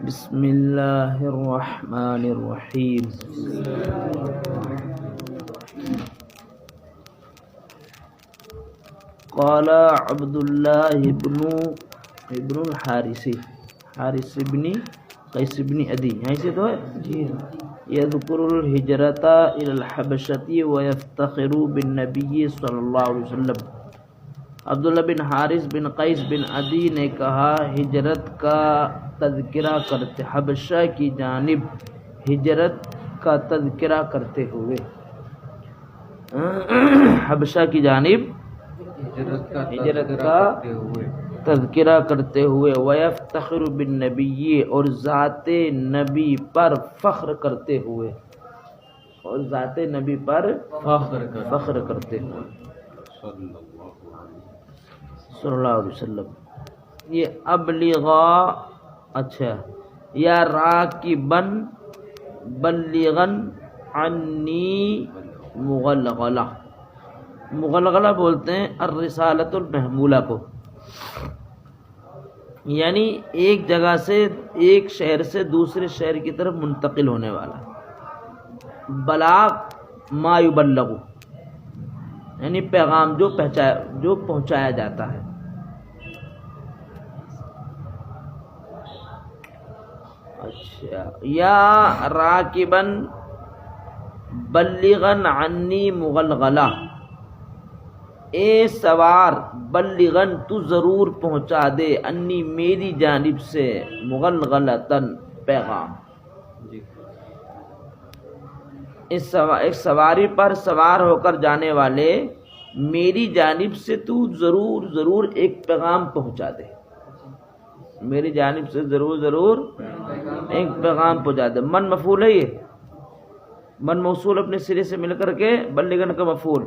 بسم اللہ الرحمن الرحیم. قال عبد اللہ ابن الحارث حارث ابن قیس ابن عدی، یہیں سے تو ہے جی. یذکر الہجرۃ الی الحبشۃ ویفتخر بالنبی صلی اللہ علیہ وسلم. عبداللہ بن حارث بن قیس بن عدی نے کہا ہجرت کا تذکرہ کرتے، حبشہ کی جانب ہجرت کا تذکرہ کرتے ہوئے، حبشہ کی جانب ہجرت کا تذکرہ کرتے ہوئے، وَيَفْتَخِرُ بِالنَّبِيِّ اور ذات نبی پر فخر کرتے ہوئے، اور ذات نبی پر فخر کرتے ہوئے صلی اللہ علیہ وسلم. یہ ابلغا، اچھا، یا راکبن بلغن عنی مغلغلہ. مغلغلہ بولتے ہیں الرسالۃ المحمولہ کو، یعنی ایک جگہ سے، ایک شہر سے دوسرے شہر کی طرف منتقل ہونے والا. بلاغ ما یبلغ، یعنی پیغام جو پہنچایا جاتا ہے. اچھا، یا راکبن بلغن عنی مغلغلہ، اے سوار بلغن تو ضرور پہنچا دے، انی میری جانب سے، مغلغلتن پیغام. ایک سواری پر سوار ہو کر جانے والے، میری جانب سے تو ضرور ایک پیغام پہنچا دے، میری جانب سے ضرور ایک پیغام پہنچا دے. من مفعول ہے، یہ من موصول اپنے سرے سے مل کر کے بلغن کا مفعول.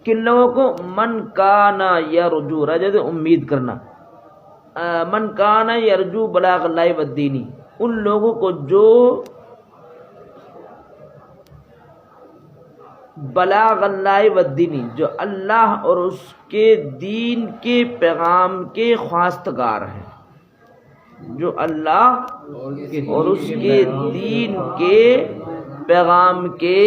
کن لوگوں کو؟ من کانا یرجو، رجا سے امید کرنا، من کانا یرجو بلاغ اللہ والدینی، ان لوگوں کو جو بلاغ اللہ والدینی، جو اللہ اور اس کے دین کے پیغام کے خواستگار ہیں، جو اللہ اور اس کے دین کے پیغام کے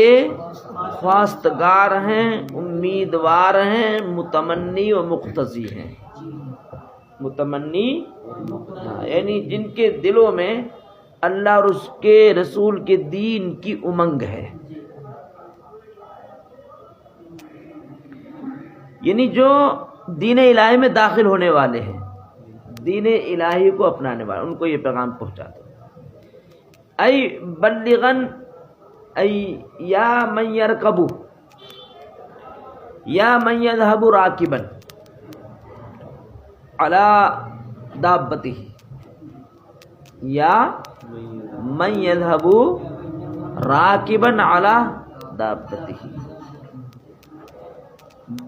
خواستگار ہیں، امیدوار ہیں، متمنی و مقتضی ہیں. متمنی یعنی جن کے دلوں میں اللہ اور اس کے رسول کے دین کی امنگ ہے، یعنی جو دین الہی میں داخل ہونے والے ہیں، دین الہی کو اپنانے والے، ان کو یہ پیغام پہنچا دو. ای بلغن، ای یا من یرکبو، یا من یذهب راکبا علی دابتہ، یا من یذهب راکبا علی دابتہ.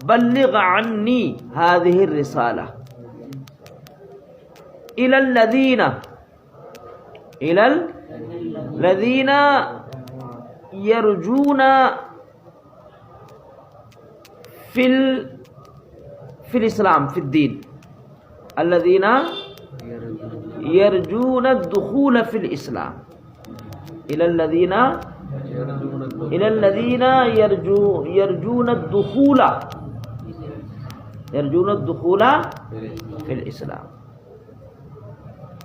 بلغ عنی هذه الرسالة إلى الذين يرجون في الإسلام، في الدين، الذين يرجون الدخول في الإسلام، إلى الذين يرجون الدخول في الإسلام.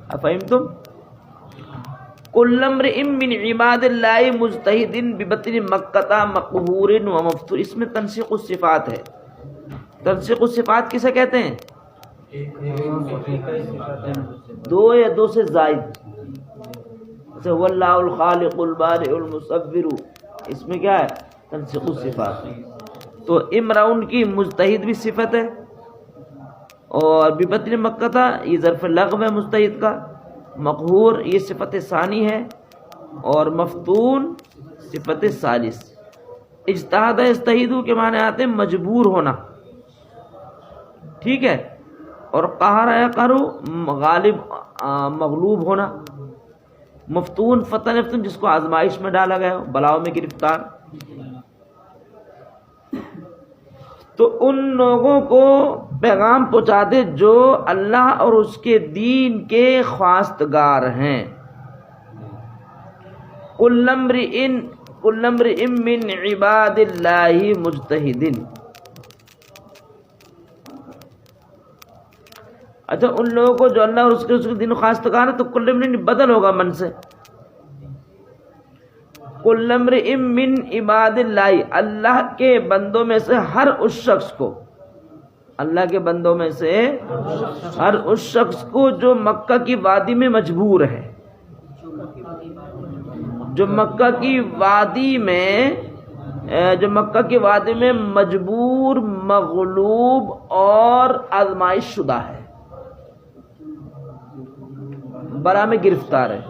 أفهمتم؟ كل امرئ من عباد الله مجتهد ببطن مکہ مقہور ومفتور. اس میں تنسیق الصفات ہے. تنسیق الصفات کسے کہتے ہیں؟ دو یا دو سے زائد، جیسے هو اللہ الخالق البارئ المصور، اس میں کیا ہے؟ تنسیق الصفات. تو امرؤن کی مجتہد بھی صفت ہے، اور ببطن مکہ تھا، یہ ظرف لغو ہے مجتہد کا. مقہور یہ صفت ثانی ہے، اور مفتون صفت ثالث. اجتہاد یجتہد کے معنی آتے ہیں مجبور ہونا، ٹھیک ہے، اور قہر یقہر غالب مغلوب ہونا. مفتون فتن یفتن، جس کو آزمائش میں ڈالا گیا، بلاؤ میں گرفتار. تو ان لوگوں کو پیغام پہنچا دے جو اللہ اور اس کے دین کے خواستگار ہیں. کل امرئ من عباد اللہ مجتہد. اچھا ان لوگوں کو جو اللہ اور اس کے دین خواستگار ہے تو کل امرئ بدل ہوگا من سے. کل امرئ من عباد اللہ، اللہ کے بندوں میں سے ہر اس شخص کو، اللہ کے بندوں میں سے ہر اس شخص کو جو مکہ کی وادی میں مجبور ہے، جو مکہ کی وادی میں مجبور، مغلوب اور آزمائش شدہ ہے، بلا میں گرفتار ہے.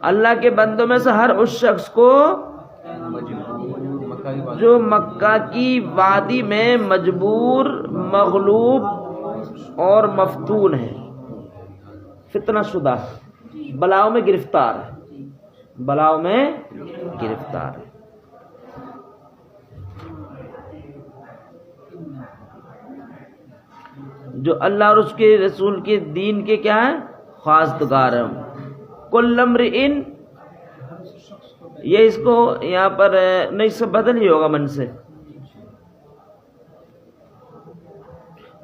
اللہ کے بندوں میں سے ہر اس شخص کو جو مکہ کی وادی میں مجبور، مغلوب اور مفتون ہے، فتنہ شدہ ہے، بلاؤں میں گرفتار ہے، بلاؤں میں گرفتار ہے. جو اللہ اور اس کے رسول کے دین کے کیا ہیں؟ خواستگار ہیں. کل امرئ، یہ اس کو یہاں پر نہیں، سے بدل ہی ہوگا من سے.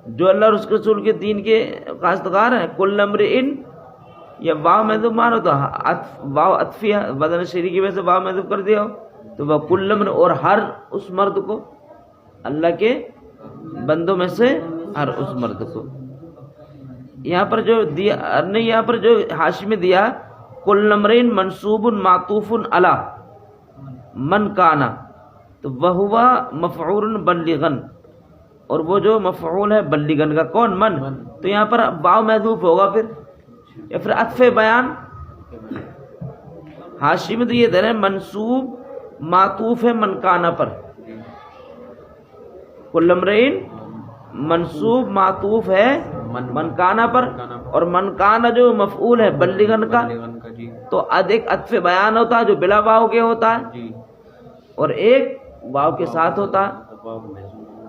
جو اللہ اور اس کے رسول کے دین کے خواستگار ہیں. کل امرئ، یا واو محذوف مانو تو واو عطفیہ بدل شری کی وجہ سے واو محذوف کر دیا ہو تو وہ کل امرئ، اور ہر اس مرد کو، اللہ کے بندوں میں سے ہر اس مرد کو. یہاں پر جو دیا نہیں، یہاں پر جو حاشی میں دیا کل امرئ منصوب معطوف علی من کانا، تو وہ مفعول بلغن، اور وہ جو مفعول ہے بلغن کا کون؟ من. تو یہاں پر واو محذوف ہوگا پھر، یا پھر عطف بیان. حاشی میں تو یہ دے رہے ہیں منصوب معطوف ہے من کانا پر. کل امرئ منصوب معطوف ہے من کانا پر، اور من کانا جو مفعول ہے بلغن کا، تو ایک عطف بیان ہوتا ہے جو بلا واو کے ہوتا ہے، اور ایک واو کے ساتھ ہوتا ہے.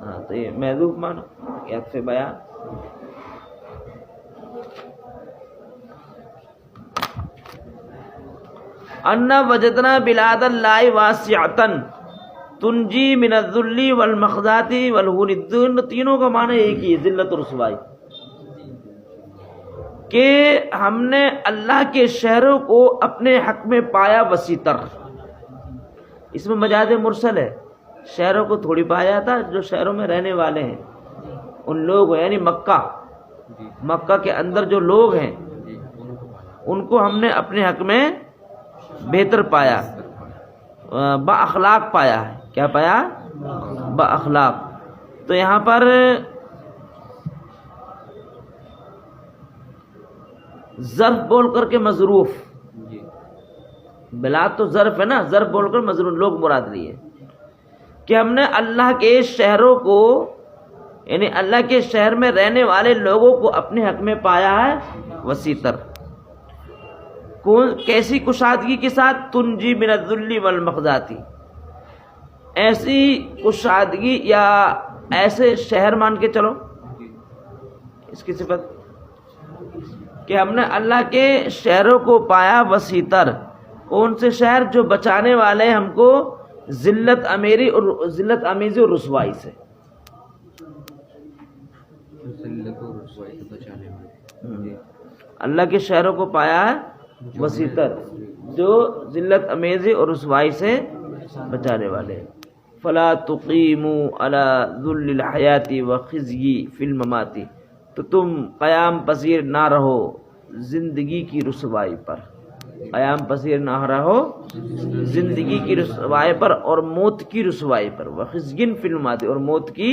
ہاں تو یہ محذوف مانو، یہ عطف بیان. انا وجدنا بلاد اللہ واسعۃ تنجی من الذل والمخزات والہون. تینوں کا معنی ایک ہی ہے، ذلت و رسوائی. کہ ہم نے اللہ کے شہروں کو اپنے حق میں پایا وسیع تر. اس میں مجاز مرسل ہے، شہروں کو تھوڑی پایا جاتا، جو شہروں میں رہنے والے ہیں ان لوگ، یعنی مکہ کے اندر جو لوگ ہیں ان کو ہم نے اپنے حق میں بہتر پایا، با اخلاق پایا ہے. کیا پایا؟ با اخلاق. تو یہاں پر ظرف بول کر کے مظروف، بلاد تو ظرف ہے نا، ظرف بول کر مظروف لوگ مراد لیے کہ ہم نے اللہ کے شہروں کو، یعنی اللہ کے شہر میں رہنے والے لوگوں کو اپنے حق میں پایا ہے وسیع تر. کیسی کشادگی کے ساتھ؟ تنجی من الذل والمخزاتی، ایسی کشادگی یا ایسے شہر مان کے چلو، اس کی صفت کہ ہم نے اللہ کے شہروں کو پایا وسیع تر. کون سے شہر؟ جو بچانے والے ہم کو ذلت امیزی اور رسوائی سے. اللہ کے شہروں کو پایا ہے وسیع تر، جو ذلت امیزی اور رسوائی سے بچانے والے. فلا تقیموا علی ذل الحیات وخزی فی الممات، تو تم قیام پذیر نہ رہو زندگی کی رسوائی پر، قیام پذیر نہ رہو زندگی کی رسوائی پر اور موت کی رسوائی پر. وخزی فی الممات، اور موت کی،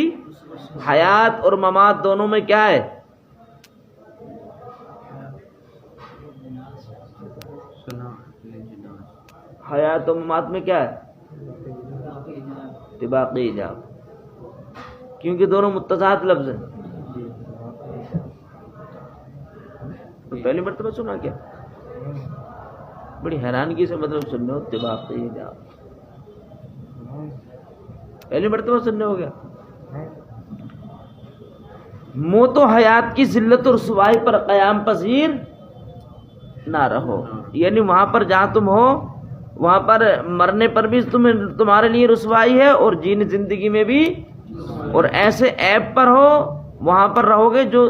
حیات اور ممات دونوں میں کیا ہے؟ حیات و ممات میں کیا ہے؟ اتباقی ایجاب، کیونکہ دونوں متضاد لفظ ہیں. پہلی مرتبہ سنا کیا؟ بڑی حیرانگی سے مطلب سننے ہو اتباقی ایجاب، پہلی مرتبہ سننے ہو گیا. موت و حیات کی ذلت و رسوائی پر قیام پذیر نہ رہو، یعنی وہاں پر جہاں تم ہو وہاں پر مرنے پر بھی تمہارے لیے رسوائی ہے اور جین زندگی میں بھی، اور ایسے عیب پر ہو وہاں پر رہو گے جو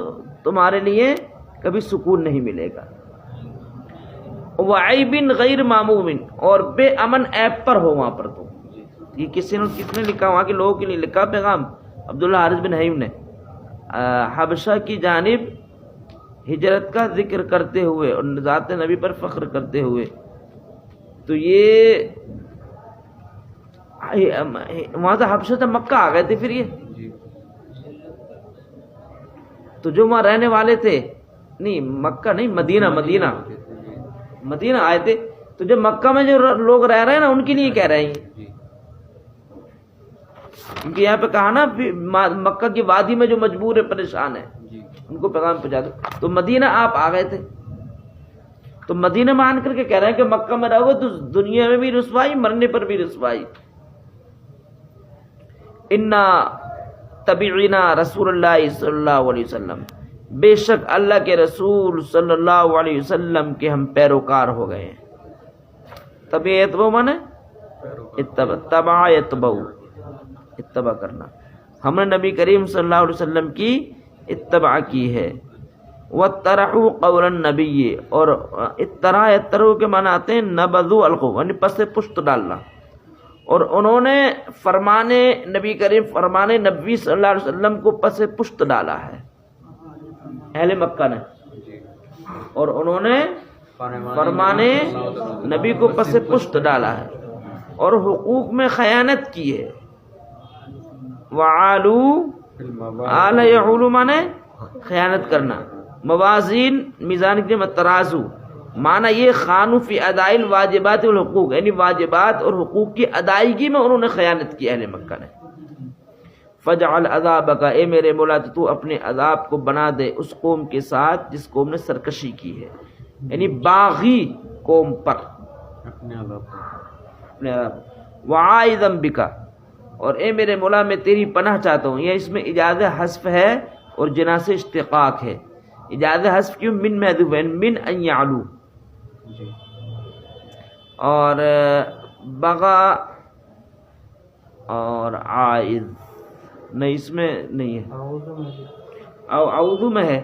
تمہارے لیے کبھی سکون نہیں ملے گا۔ وعیب غیر معموم، اور بے امن عیب پر ہو وہاں پر تو۔ یہ کس نے لکھا؟ وہاں کے لوگوں کے لیے لکھا پیغام، عبداللہ حارث بن حیم نے حبشہ کی جانب ہجرت کا ذکر کرتے ہوئے اور ذات نبی پر فخر کرتے ہوئے، تو یہ وہاں سے حبشہ سے مکہ آ گئے تھے۔ پھر یہ تو جو وہاں رہنے والے تھے، نہیں مکہ نہیں، مدینہ آئے تھے، تو جو مکہ میں جو لوگ رہ رہے ہیں نا ان کے لیے کہہ رہے ہیں، کیونکہ یہاں پہ کہا نا مکہ کی وادی میں جو مجبور ہے پریشان ہے ان کو پیغام پہنچا دو، تو مدینہ آپ آ گئے تھے، تو مدینہ مان کر کے کہہ رہے ہیں کہ مکہ میں رہو تو دنیا میں بھی رسوائی، مرنے پر بھی رسوائی۔ انا تبعنا رسول اللہ صلی اللہ علیہ وسلم، بے شک اللہ کے رسول صلی اللہ علیہ وسلم کے ہم پیروکار ہو گئے ہیں۔ تبع مانے اتبع اتباع کرنا، ہم نے نبی کریم صلی اللہ علیہ وسلم کی اتباع کی ہے۔ وَاتَّرَحُوا قَوْلَ النَّبِيِّ، اور اترو کے معنی آتے ہیں نبذوا القول، یعنی پس پشت ڈالنا، اور انہوں نے فرمانے نبی کریم فرمانے نبی صلی اللہ علیہ وسلم کو پس پشت ڈالا ہے اہل مکہ نے، اور انہوں نے فرمانے نبی کو پس پشت ڈالا ہے اور حقوق میں خیانت کی ہے۔ وَعَالُوا آل يعول مانے خیانت کرنا، موازین میزان کے ترازو، معنی یہ خانو فی ادائی الواجبات والحقوق، یعنی واجبات اور حقوق کی ادائیگی میں انہوں نے خیانت کی اہل مکہ نے۔ فجعل عذابک، اے میرے مولا تو اپنے عذاب کو بنا دے اس قوم کے ساتھ جس قوم نے سرکشی کی ہے، یعنی باغی قوم پر اپنے عذاب۔ وعائذا بک، اور اے میرے مولا میں تیری پناہ چاہتا ہوں، یہ اس میں اجاز حذف ہے اور جنا سے اشتقاق ہے۔ اجاز حذف کیوں؟ من محذوف ہے، من ان یعلو، اور بغا اور عائذ نہیں، اس میں نہیں ہے، اعوذ میں ہے،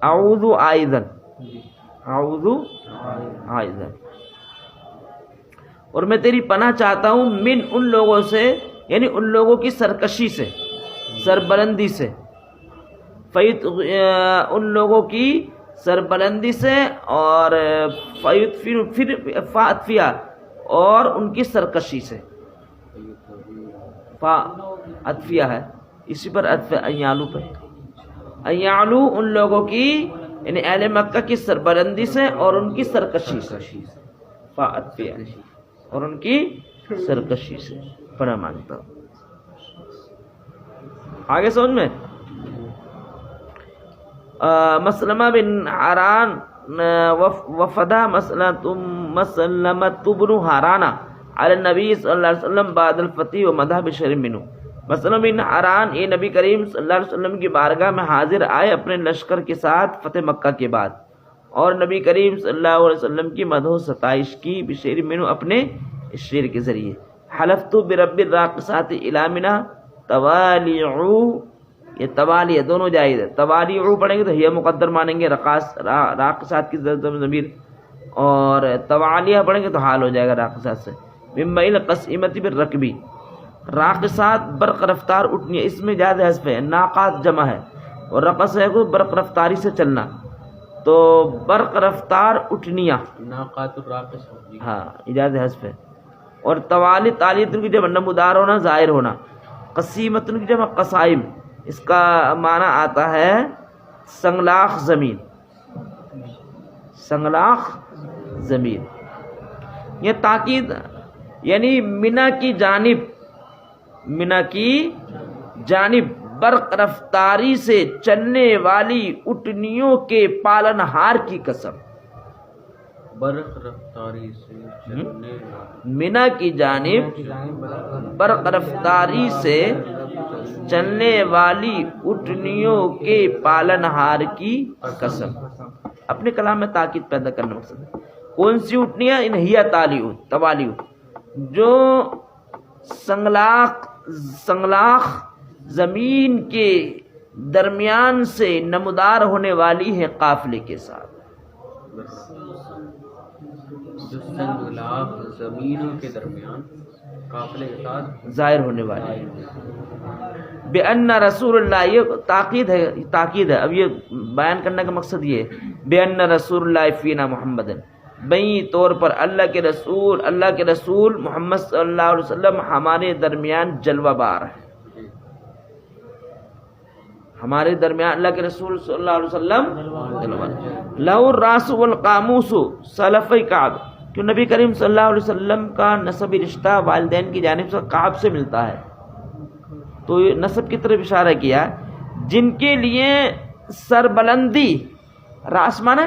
اعوذ عائذا، اعوذ عائذا، اور میں تیری پناہ چاہتا ہوں من ان لوگوں سے، یعنی ان لوگوں کی سرکشی سے، سربلندی سے، ان لوگوں کی سربلندی سے، اور پھر فاتفیہ اور ان کی سرکشی سے، عطفیہ ہے، اسی پر عطف ایالو پر، ایالو ان لوگوں کی یعنی اہل مکہ کی سربلندی سے اور ان کی سرکشی سے، عطفیہ اور ان کی سرکشی سے پناہ مانگتا ہوں۔ آگے سمجھ میں، مسلمہ بن حران وفدا مسلمۃ بن حرانہ علی النبی صلی اللہ علیہ وسلم بعد الفتح و مدح بشر منہ، مسلمہ بن حران یہ نبی کریم صلی اللہ علیہ وسلم کی بارگاہ میں حاضر آئے اپنے لشکر کے ساتھ فتح مکہ کے بعد، اور نبی کریم صلی اللہ علیہ وسلم کی مدح و ستائش کی بشر منہ اپنے اس شعر کے ذریعے۔ حلفت برب الراقصات الی منى توالیعو، یہ توالیہ دونوں جائز ہے، توالیعو پڑھیں گے تو ہی مقدر مانیں گے راقصات کی ضمیر، اور توالیہ پڑھیں گے تو حال ہو جائے گا راقصات سے۔ من میل قصیمت بالرکبی، راقصات برق رفتار اٹھنی، اس میں زیادہ حذف ہے، ناقات جمع ہے، اور رقص ہے کو برق رفتاری سے چلنا، تو برق رفتار اٹھنیاں، ناقات الراقص، ہاں اجازت حذف ہے، اور توالی تالیتن کی جمع نمودار ہونا، ظاہر ہونا، قسیمتن کی جمع قصائم، اس کا معنی آتا ہے سنگلاخ زمین، سنگلاخ زمین، یہ تاکید یعنی منی کی جانب برق رفتاری سے چلنے والی اٹھنیوں کے پالنہار کی قسم، برق رفتاری سے چلنے منا کی جانب برق رفتاری سے چلنے والی اٹھنیوں کے پالنہار کی قسم. اپنے کلام میں تاکید پیدا کرنا مقصد ہے. کون سی اٹھنیاں؟ انہیا توالیو، جو سنگلاخ زمین کے درمیان سے نمودار ہونے والی ہے قافلے کے ساتھ. جو سنگلاخ زمینوں کے درمیان قافلے کے ساتھ ظاہر ہونے والی ہے. بِأَنَّ رسول اللہ، یہ تاکید ہے. اب یہ بیان کرنے کا مقصد یہ ہے بِأَنَّ رسول اللہ فینا محمد، بئی طور پر اللہ کے رسول محمد صلی اللہ علیہ وسلم ہمارے درمیان جلوہ بار ہے. ہمارے درمیان اللہ کے رسول صلی اللہ علیہ وسلم جلوہ بار. لَهُ الرَّاسُ وَالْقَامُوسُ سَلَفِ کعب، کہ نبی کریم صلی اللہ علیہ وسلم کا نسبی رشتہ والدین کی جانب سے کعب سے ملتا ہے. تو یہ نسب کی طرف اشارہ کیا، جن کے لیے سربلندی، راس مانا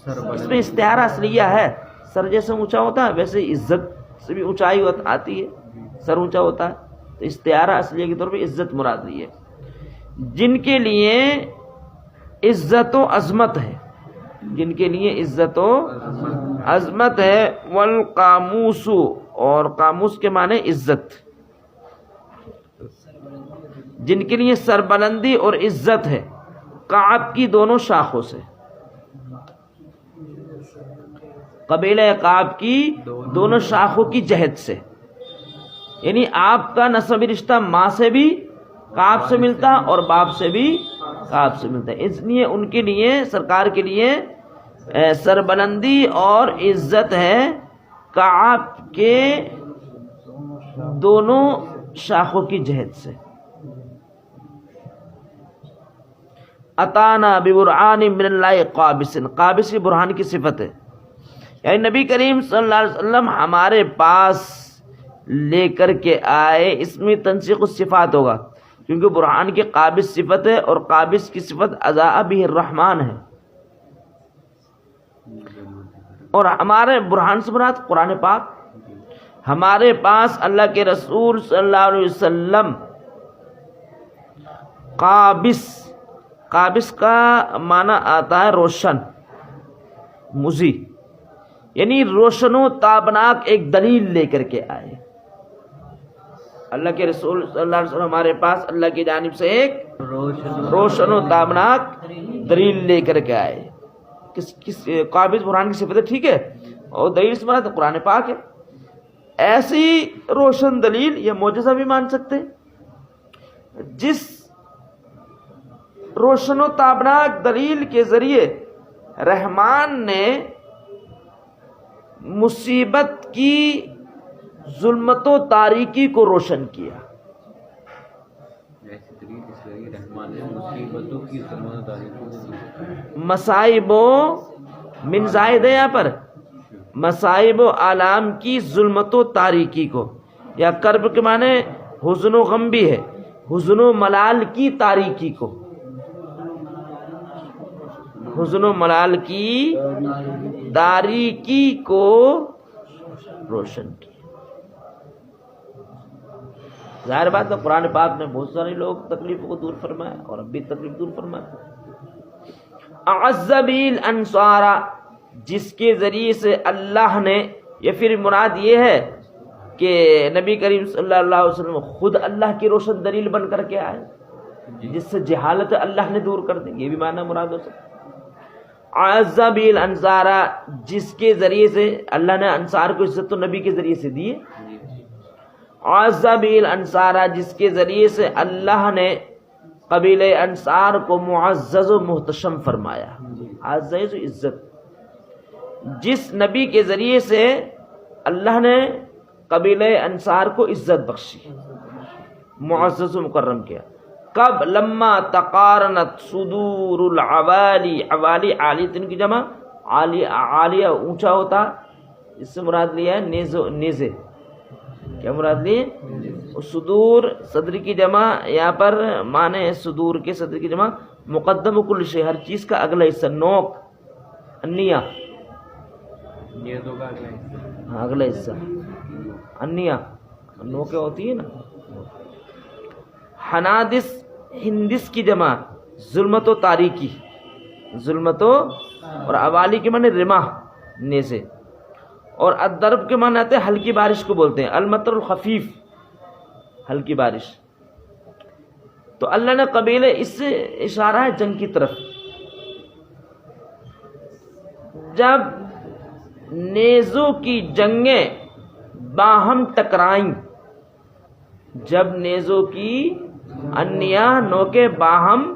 اس میں استعارہ اصلیہ ہے. سر جیسے اونچا ہوتا ہے ویسے عزت سے بھی اونچائی آتی ہے، سر اونچا ہوتا ہے تو استعارہ اصلیہ کے طور پہ عزت مراد لی ہے. جن کے لیے عزت و عظمت ہے، جن کے لیے عزت و عظمت ہے. والقاموس، اور قاموس کے معنی عزت، جن کے لیے سربلندی اور عزت ہے کعب کی دونوں شاخوں سے. قبیلہ کعب کی دونوں شاخوں کی جہت سے، یعنی آپ کا نسبی رشتہ ماں سے بھی کعب سے ملتا اور باپ سے بھی کعب سے ملتا ہے. اس لیے ان کے لیے، سرکار کے لیے سربلندی اور عزت ہے کعب کے دونوں شاخوں کی جہت سے. اتانا ببرہان من اللہ قابس، قابس کی برہان کی صفت ہے، یعنی نبی کریم صلی اللہ علیہ وسلم ہمارے پاس لے کر کے آئے. اس میں تنسیق الصفات ہوگا کیونکہ برہان کی قابس صفت ہے اور قابس کی صفت اضاء به الرحمن ہے. اور ہمارے برہان سے مراد قرآن پاک. ہمارے پاس اللہ کے رسول صلی اللہ علیہ وسلم قابس کا معنی آتا ہے روشن، مضی، یعنی روشن و تابناک ایک دلیل لے کر کے آئے. اللہ کے رسول صلی اللہ علیہ وسلم ہمارے پاس اللہ کی جانب سے ایک روشن و تابناک دلیل لے کر کے آئے. کس قابس برہان کی صفت ہے، ٹھیک ہے، اور دلیل سے مراد قرآن پاک ہے. ایسی روشن دلیل یا معجزہ بھی مان سکتے ہیں، جس روشن و تابناک دلیل کے ذریعے رحمان نے مصیبت کی ظلمت و تاریکی کو روشن کیا. مصائب و من زائد ہے یہاں پر، مصائب و آلام کی ظلمت و تاریکی کو، یا کرب کے معنی حزن و غم بھی ہے، حزن و ملال کی تاریکی کو، حزن و ملال کی تاریکی کو روشن کی. ظاہر بات ہے قرآن پاک نے بہت سارے لوگ تکلیفوں کو دور فرمایا اور اب بھی تکلیف دور فرمایا. اعز بیل انصارا، جس کے ذریعے سے اللہ نے، یا پھر مراد یہ ہے کہ نبی کریم صلی اللہ علیہ وسلم خود اللہ کی روشن دلیل بن کر کے آئے، جس سے جہالت اللہ نے دور کر دی، یہ بھی معنی مراد ہو سکتا. اعز بیل انصارا، جس کے ذریعے سے اللہ نے انصار کو عزت تو نبی کے ذریعے سے دی. اعز بیل انصارا، جس کے ذریعے سے اللہ نے قبیلہ انصار کو معزز و محتشم فرمایا. عزیز و عزت، جس نبی کے ذریعے سے اللہ نے قبیلہ انصار کو عزت بخشی، معزز و مکرم کیا. کب؟ لما تقارنت صدور العوالی، عوالی عالی تن کی جمع، عالیہ اونچا ہوتا، اس سے مراد لیا ہے نیزے. کیا مراد لیے؟ صدور، صدر کی جمع یہاں پر معنی صدور کے، صدر کی جمع مقدم کل شے، ہر چیز کا اگلا حصہ، نوک، انیا. یہ دو کا اگلا حصہ ہاں اگلا حصہ انیا نو کے ہوتی ہے نا. حنادس ہندس کی جمع ظلمت و تاریکی, ظلمت و اور اوالی کے معنی رما نے سے, اور الدرب کے معنی آتے ہیں ہلکی بارش کو بولتے ہیں, المطر الخفیف ہلکی بارش. تو اللہ نے قبیلے اس سے اشارہ ہے جنگ کی طرف. جب نیزوں کی جنگیں باہم ٹکرائیں, جب نیزوں کی انیا نوکے باہم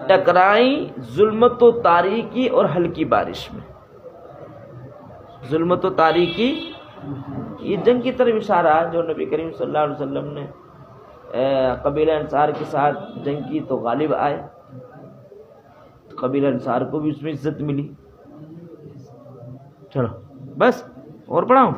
ٹکرائیں ظلمت و تاریکی اور ہلکی بارش میں. ظلمت و تاریکی یہ جنگ کی طرف اشارہ ہے جو نبی کریم صلی اللہ علیہ وسلم نے قبیلہ انصار کے ساتھ جنگ کی تو غالب آئے, قبیلہ انصار کو بھی اس میں عزت ملی. چلو بس اور پڑھاؤں.